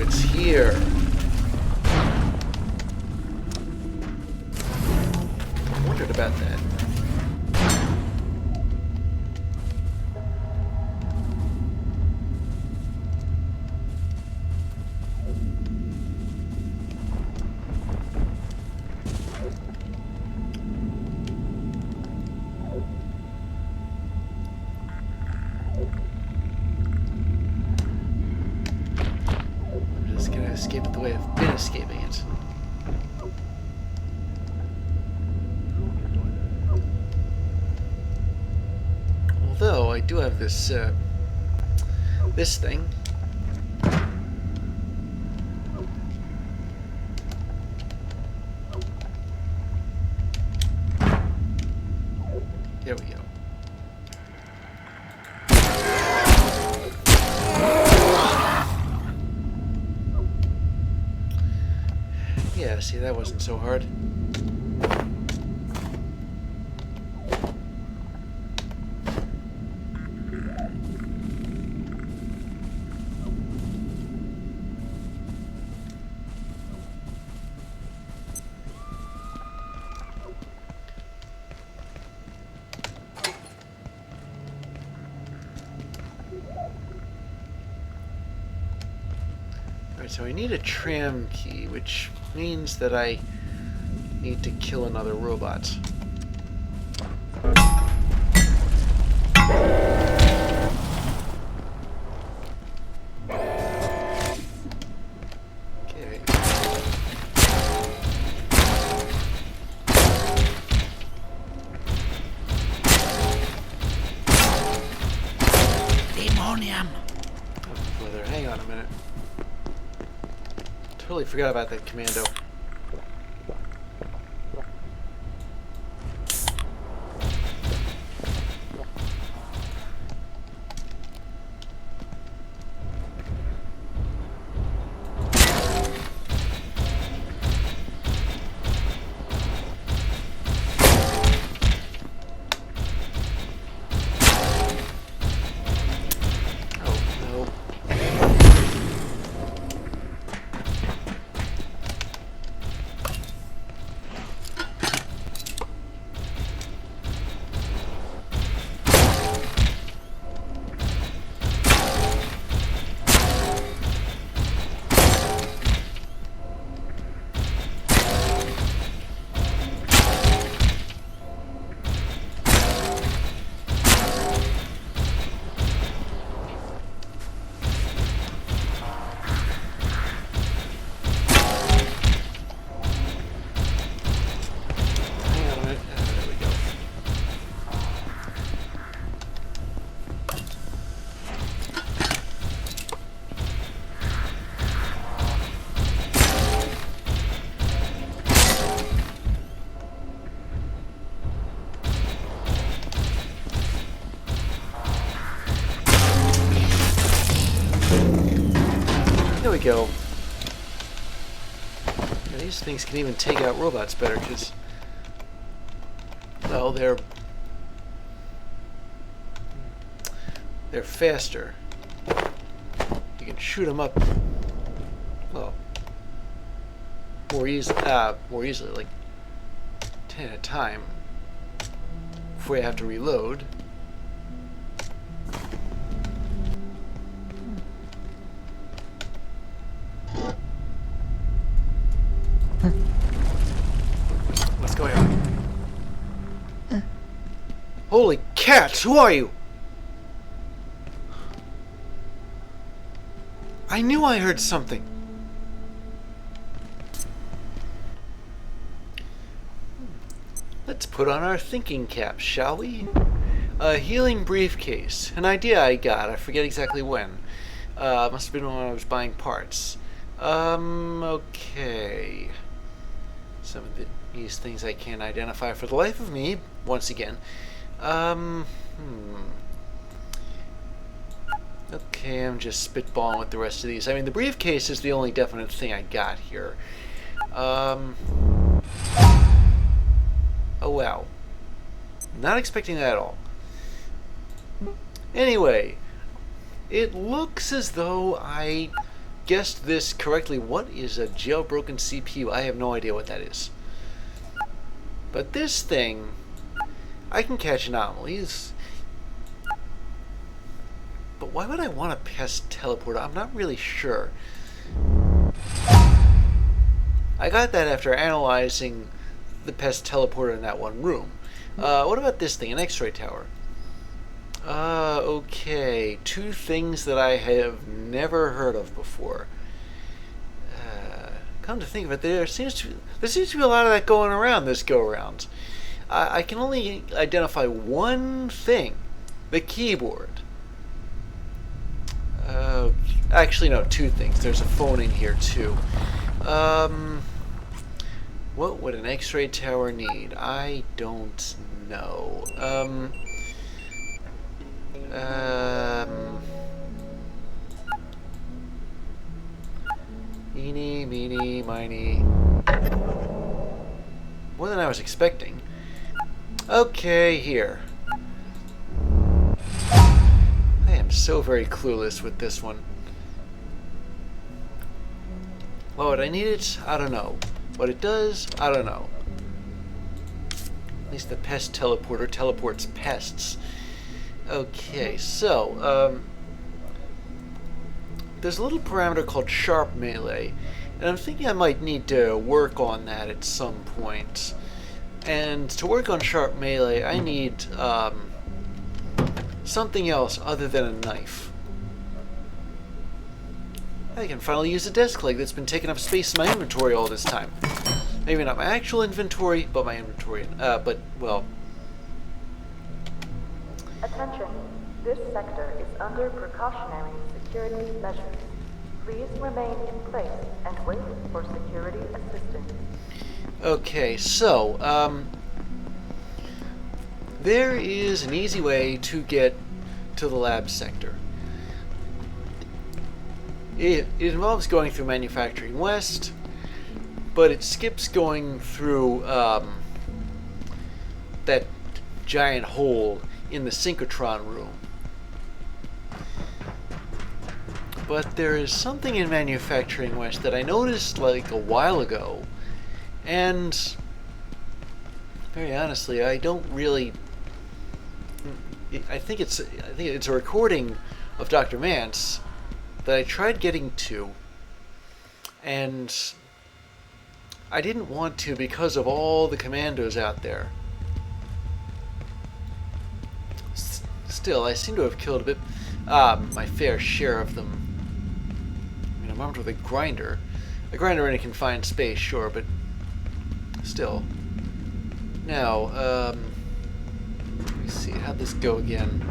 it's here. I wondered about that. Escape it the way I've been escaping it. Although I do have this this thing. There we go. Yeah, see, that wasn't so hard. Alright, so I need a tram key, which means that I need to kill another robot. Okay. Demonium! Oh, brother, hang on a minute. Totally forgot about that commando. There we go. Now, these things can even take out robots better because, well, they're faster. You can shoot them up, well, more easily, like 10 at a time, before you have to reload. What's going on? Holy cats, who are you? I knew I heard something. Let's put on our thinking caps, shall we? A healing briefcase. An idea I got. I forget exactly when. Must have been when I was buying parts. Okay. Some of these things I can't identify for the life of me, once again. Okay, I'm just spitballing with the rest of these. I mean, the briefcase is the only definite thing I got here. Oh, wow. Not expecting that at all. Anyway, it looks as though I guessed this correctly. What is a jailbroken CPU? I have no idea what that is. But this thing, I can catch anomalies. But why would I want a pest teleporter? I'm not really sure. I got that after analyzing the pest teleporter in that one room. What about this thing? An X-ray tower. Okay. Two things that I have never heard of before. Come to think of it, there seems to be a lot of that going around this go-around. I can only identify one thing. The keyboard. Actually, no, two things. There's a phone in here, too. What would an X-ray tower need? I don't know. Eeny, meeny, miny. More than I was expecting. Okay, here. I am so very clueless with this one. What would I need it? I don't know. What it does? I don't know. At least the pest teleporter teleports pests. Okay, so, there's a little parameter called sharp melee, and I'm thinking I might need to work on that at some point. And to work on sharp melee, I need, something else other than a knife. I can finally use a desk leg that's been taking up space in my inventory all this time. Maybe not my actual inventory, but my inventory. Well. Attention. This sector is under precautionary security measures. Please remain in place and wait for security assistance. Okay, so, there is an easy way to get to the lab sector. It involves going through Manufacturing West, but it skips going through that giant hole in the synchrotron room. But there is something in Manufacturing West that I noticed like a while ago, and very honestly, I don't really. I think it's a recording of Dr. Mance that I tried getting to, and I didn't want to because of all the commandos out there. Still, I seem to have killed a bit, my fair share of them. I mean, I'm armed with a grinder. A grinder in a confined space, sure, but still. Now, let me see, how'd this go again?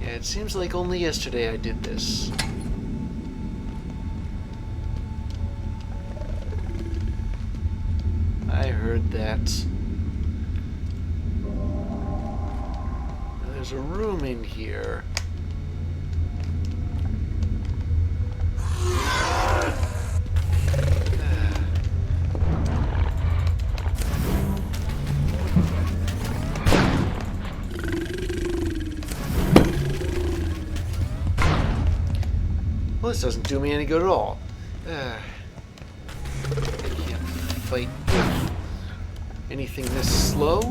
Yeah, it seems like only yesterday I did this. I heard that. Now, there's a room in here. Well, this doesn't do me any good at all. I can't fight with anything this slow.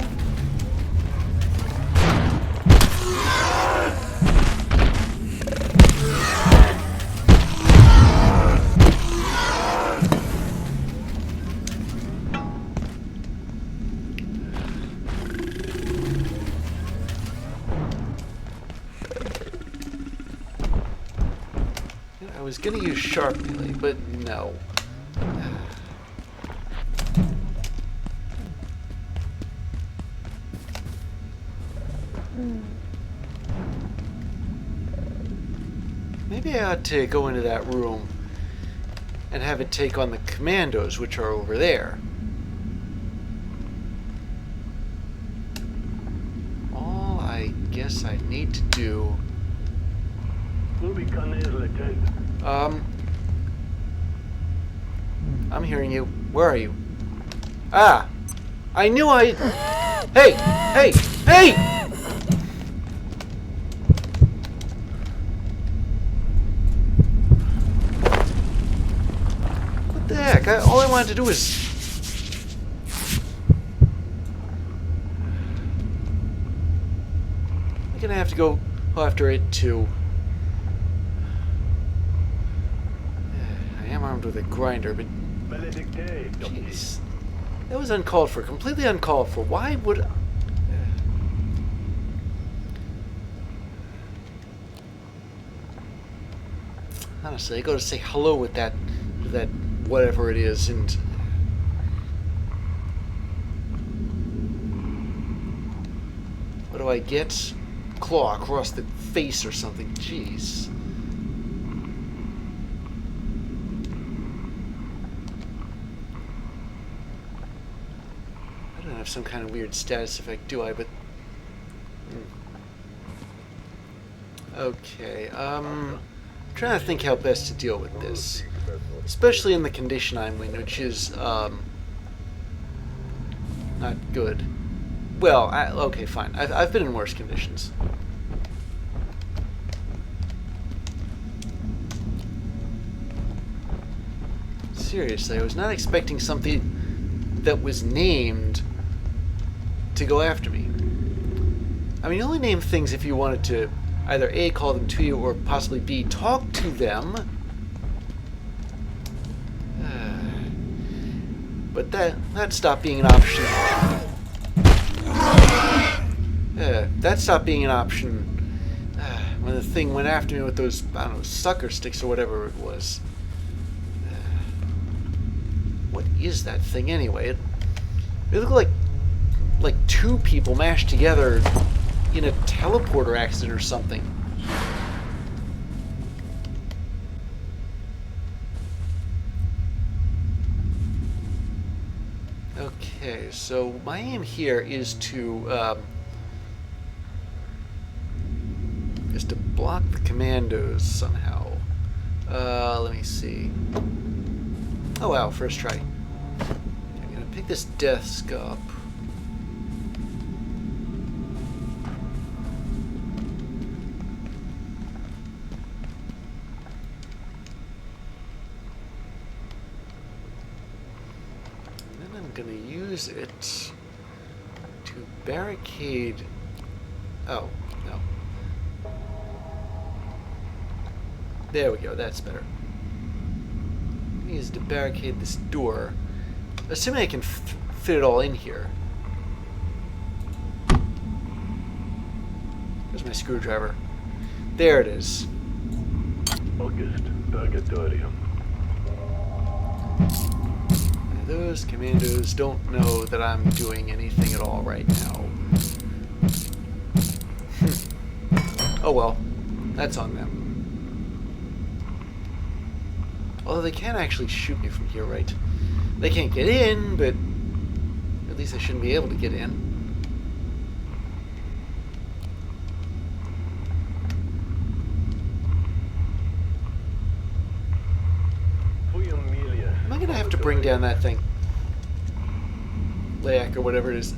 I was gonna use sharp melee, but no. Maybe I ought to go into that room and have it take on the commandos, which are over there. All I guess I need to do... I'm hearing you. Where are you? Ah! I knew I... Hey! Hey! Hey! What the heck? All I wanted to do was... I'm gonna have to go after it too. I am armed with a grinder, but... Jeez. That was uncalled for. Completely uncalled for. Why would... Honestly, I go to say hello with that whatever it is, and... What do I get? Claw across the face or something. Jeez. I don't have some kind of weird status effect, do I? But... Okay, I'm trying to think how best to deal with this. Especially in the condition I'm in, which is, not good. Well, okay, fine. I've been in worse conditions. Seriously, I was not expecting something that was named to go after me. I mean, you only name things if you wanted to either A, call them to you, or possibly B, talk to them. But that stopped being an option. That stopped being an option when the thing went after me with those, I don't know, sucker sticks or whatever it was. What is that thing anyway? It looked like two people mashed together in a teleporter accident or something. Okay, so my aim here is to block the commandos somehow. Let me see. Oh wow, first try. I'm gonna pick this desk up. And then I'm gonna use it to barricade... Oh, no. There we go, that's better. Use to barricade this door. Assuming I can fit it all in here. There's my screwdriver. There it is. Those commandos don't know that I'm doing anything at all right now. Oh well, that's on them. Although they can actually shoot me from here, right? They can't get in, but at least I shouldn't be able to get in. Am I going to have to bring down that thing? Layak or whatever it is.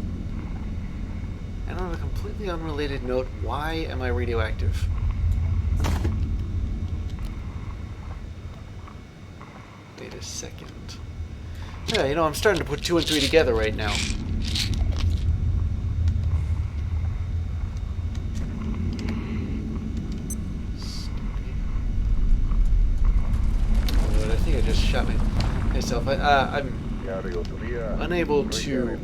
And on a completely unrelated note, why am I radioactive? Wait a second. Yeah, you know, I'm starting to put 2 and 3 together right now. Oh, I think I just shot myself. I'm unable to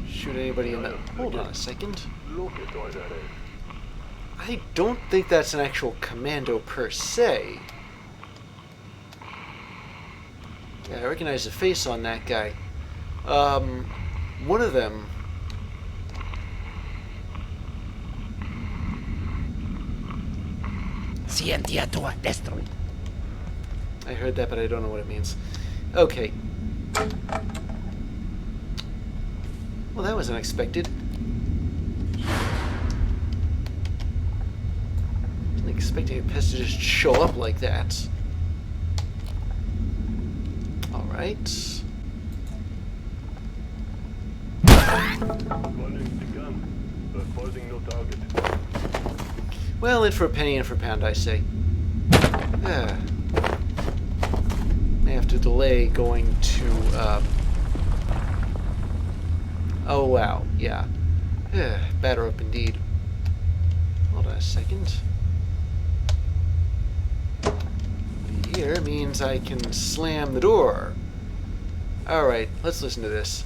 shoot anybody in that. Hold on a second. I don't think that's an actual commando per se. Yeah, I recognize the face on that guy. One of them... I heard that, but I don't know what it means. Okay. Well, that was unexpected. Wasn't expecting a pest to just show up like that. Alright. Warning to come. Reporting no target. Well, in for a penny, in for a pound, I say. May have to delay going to, oh, wow, yeah. Batter up indeed. Hold on a second. Here means I can slam the door. Alright, let's listen to this.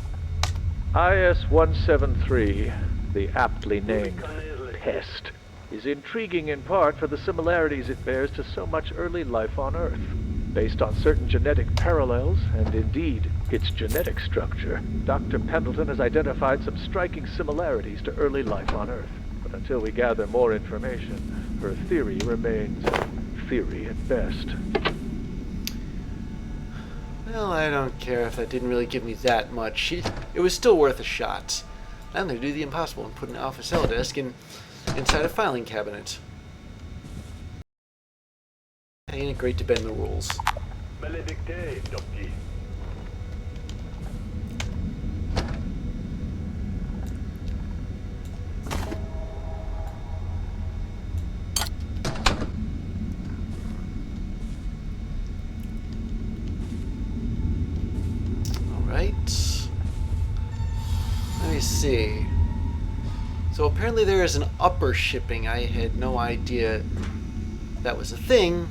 IS-173, the aptly named Pest, is intriguing in part for the similarities it bears to so much early life on Earth. Based on certain genetic parallels, and indeed its genetic structure, Dr. Pendleton has identified some striking similarities to early life on Earth. But until we gather more information, her theory remains theory at best. Well, I don't care if that didn't really give me that much. It was still worth a shot. I'm going to do the impossible and put an alpha cell disk inside a filing cabinet. Ain't it great to bend the rules? Maledicte, Doctor. Alright. Let me see. So apparently there is an upper shipping. I had no idea that was a thing.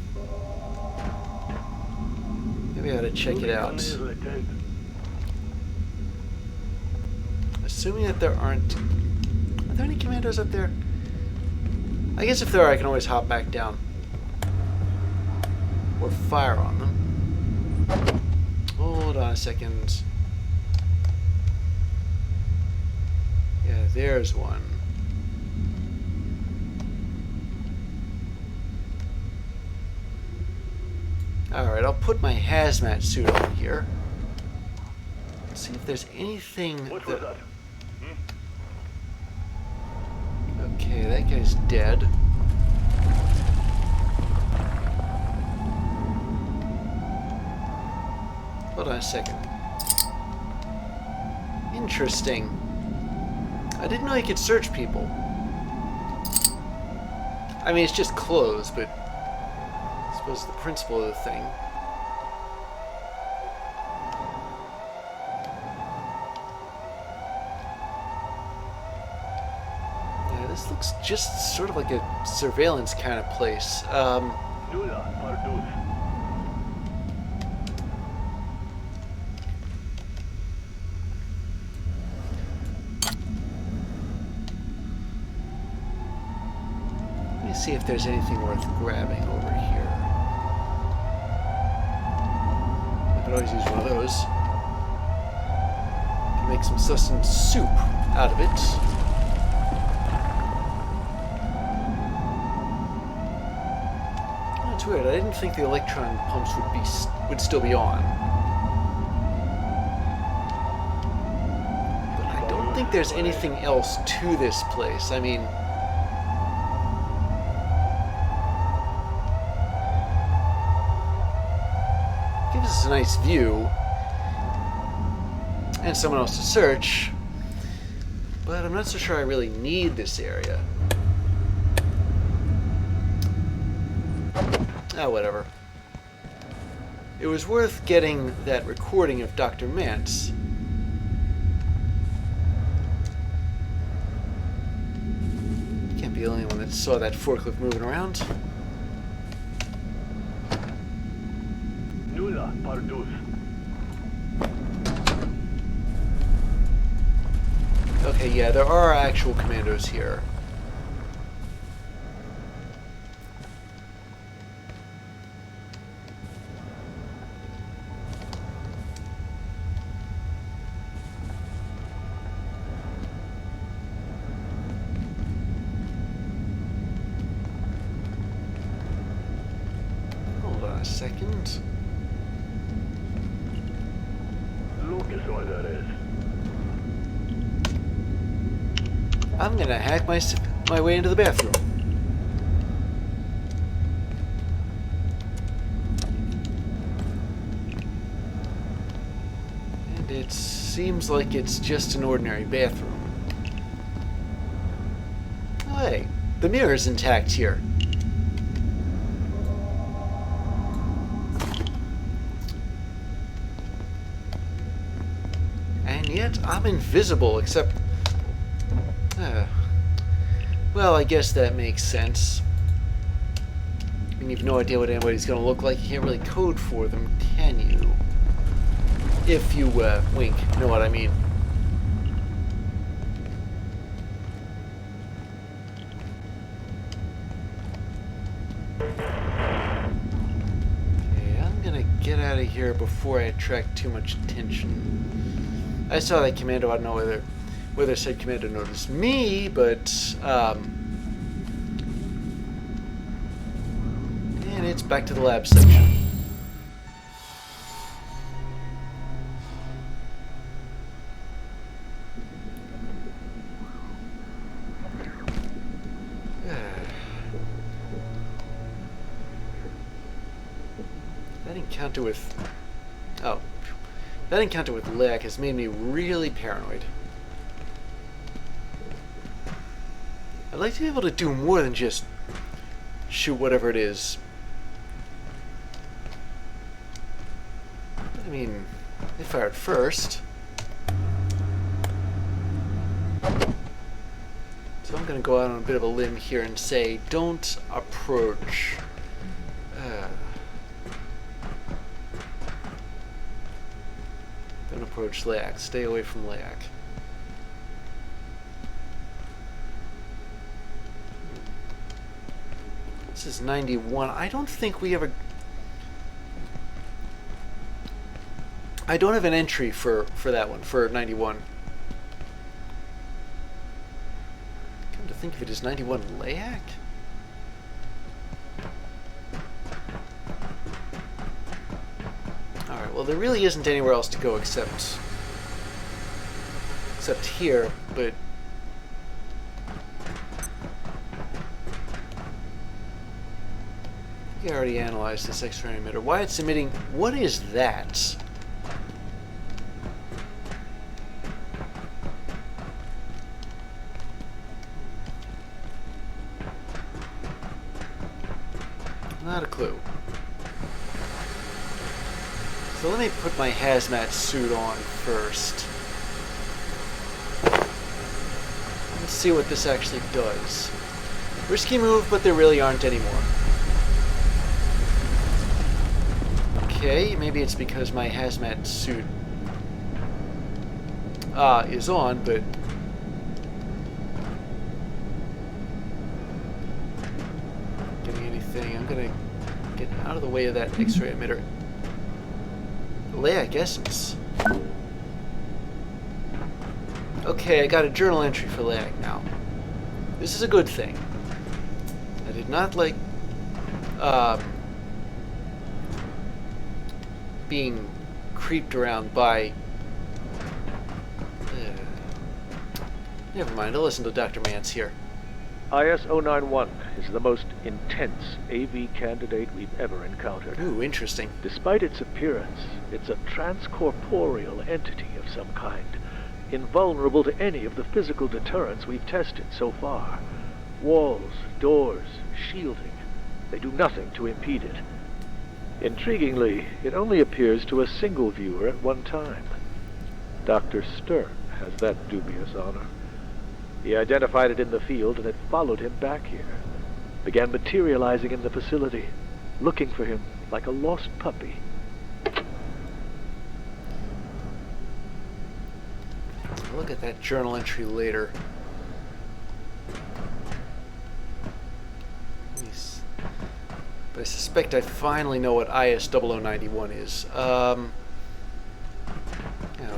Maybe I ought to check it out. Assuming that there aren't... Are there any commandos up there? I guess if there are, I can always hop back down. Or fire on them. Hold on a second. Yeah, there's one. Alright, I'll put my hazmat suit on here. Let's see if there's anything What was that? Okay, that guy's dead. Hold on a second. Interesting. I didn't know you could search people. I mean, it's just clothes, but I suppose the principle of the thing. Yeah, this looks just sort of like a surveillance kind of place. Nula, Pardus. Let me see if there's anything worth grabbing over here. I could always use one of those. Can make some sustenance soup out of it. Oh, it's weird. I didn't think the electron pumps would still be on. But I don't think there's anything else to this place. I mean, gives us a nice view and someone else to search, but I'm not so sure I really need this area. Ah, whatever. It was worth getting that recording of Dr. Mance. Can't be the only one that saw that forklift moving around. Nula, Pardus. Okay, yeah, there are actual commandos here. Hold on a second. Lucas orders. I'm gonna hack my way into the bathroom. And it Seems like it's just an ordinary bathroom. Oh, hey, the mirror's intact here. And yet, I'm invisible, except... well, I guess that makes sense. I mean, you've no idea what anybody's going to look like. You can't really code for them, can you? If you, wink. You know what I mean. Okay, I'm gonna get out of here before I attract too much attention. I saw that commando. I don't know whether said commando noticed me, but, and it's back to the lab section. That encounter with Leck has made me really paranoid. I'd like to be able to do more than just shoot whatever it is. I mean, they fired first. So I'm going to go out on a bit of a limb here and say, don't approach. Don't approach Layak. Stay away from Layak. This is 91. I don't think we ever... I don't have an entry for that one, for 91. Come to think of it, is 91 Layak? Alright, well there really isn't anywhere else to go except here, but... I already analyzed this X-ray emitter. Why it's emitting... What is that? Not a clue. So let me put my hazmat suit on first. Let's see what this actually does. Risky move, but there really aren't anymore. Okay, maybe it's because my hazmat suit is on, but... Getting anything. I'm gonna get out of the way of that X-ray emitter. Layak essence. Okay, I got a journal entry for Layak now. This is a good thing. I did not like being creeped around by... Never mind, I'll listen to Dr. Mance here. IS-091 is the most intense AV candidate we've ever encountered. Ooh, interesting. Despite its appearance, it's a transcorporeal entity of some kind, invulnerable to any of the physical deterrents we've tested so far. Walls, doors, shielding. They do nothing to impede it. Intriguingly, it only appears to a single viewer at one time. Dr. Stern has that dubious honor. He identified it in the field and it followed him back here. Began materializing in the facility, looking for him like a lost puppy. I'll look at that journal entry later. But I suspect I finally know what IS-0091 is. Now,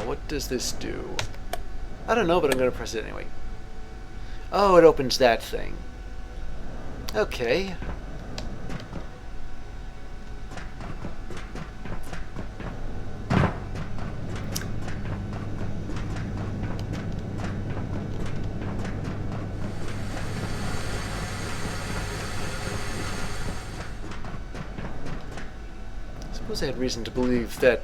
what does this do? I don't know, but I'm going to press it anyway. Oh, it opens that thing. Okay. I suppose I had reason to believe that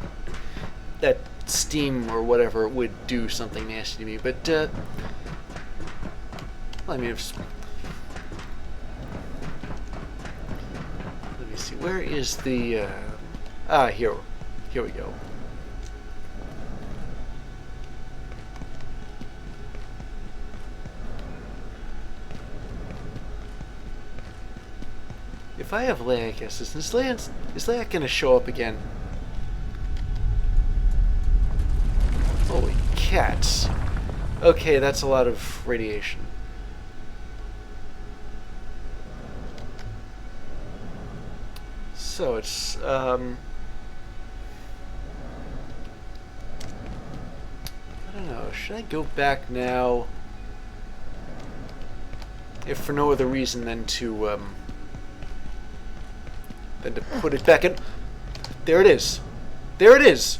steam or whatever would do something nasty to me. But well, I mean, let me see. Where is the? Here we go. If I have Leiac assistance, is Leiac going to show up again? Holy cats. Okay, that's a lot of radiation. So it's, I don't know, should I go back now? If for no other reason than to put it back in. There it is. There it is.